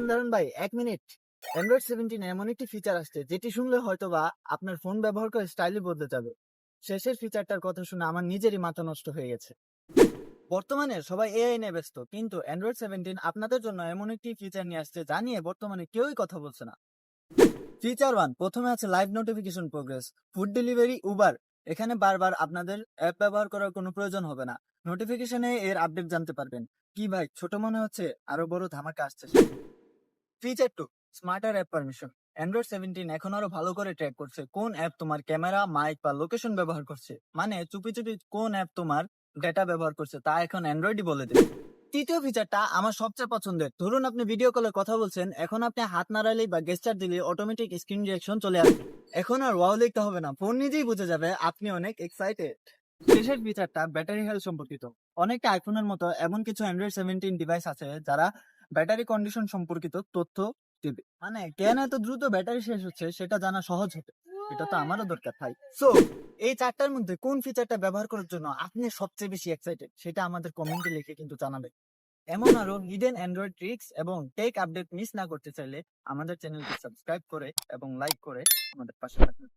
দাঁড়ান দাঁড়ান ভাই, 1 মিনিট। অ্যান্ড্রয়েড 17 এমন একটি ফিচার আসছে যেটি শুনলে হয়তোবা আপনার ফোন ব্যবহার করে স্টাইলই বদলে যাবে। শেষের ফিচারটার কথা শুনে আমার নিজেরই মাথা নষ্ট হয়ে গেছে। বর্তমানে সবাই এআই নিয়ে ব্যস্ত, কিন্তু অ্যান্ড্রয়েড 17 আপনাদের জন্য এমন একটি ফিচার নিয়ে আসছে যা নিয়ে বর্তমানে কেউই কথা বলছে না। ফিচার 1, প্রথমে আছে live notification progress. Food delivery, Uber, এখানে বারবার আপনাদের অ্যাপ ব্যবহার করার কোনো প্রয়োজন হবে না। নোটিফিকেশনে এর আপডেট জানতে পারবেন। কি ভাই, ছোট মনে হচ্ছে? আরো বড় ধামাকা আসছে। Feature 2, smarter app permission. Android 17 এখন আরো ভালো করে ট্র্যাক করছে কোন অ্যাপ তোমার ক্যামেরা, মাইক বা লোকেশন ব্যবহার করছে। মানে চুপি চুপি কোন অ্যাপ তোমার ডেটা ব্যবহার করছে তা এখন অ্যান্ড্রয়েডই বলে দেবে। তৃতীয় ফিচারটা আমার সবচেয়ে পছন্দের। ধরুন আপনি ভিডিও কলে কথা বলছেন, এখন আপনি হাত নাড়ালেই বা গেস্টার দিলে অটোমেটিক স্ক্রিন রিঅ্যাকশন চলে আসবে। এখন আর ওয়াও লিখতে হবে না, ফোন নিজেই বুঝে যাবে আপনি অনেক এক্সাইটেড। শেষের ফিচারটা ব্যাটারি হেলথ সম্পর্কিত। অনেকটা আইফোনের মতো এমন কিছু অ্যান্ড্রয়েড 17 ডিভাইস আছে যারা ব্যাটারি কন্ডিশন সম্পর্কিত তথ্য দিবে। মানে কেন এত দ্রুত ব্যাটারি শেষ হচ্ছে সেটা জানা সহজ হবে। এটা তো আমারও দরকার ভাই। সো এই চারটার মধ্যে কোন ফিচারটা ব্যবহার করার জন্য আপনি সবচেয়ে বেশি এক্সাইটেড সেটা আমাদের কমেন্টে লিখে কিন্তু জানাবেন। এমন আরো হিডেন অ্যান্ড্রয়েড ট্রিক্স এবং টেক আপডেট মিস না করতে চাইলে আমাদের চ্যানেলটি সাবস্ক্রাইব করে এবং লাইক করে আমাদের পাশে থাকুন।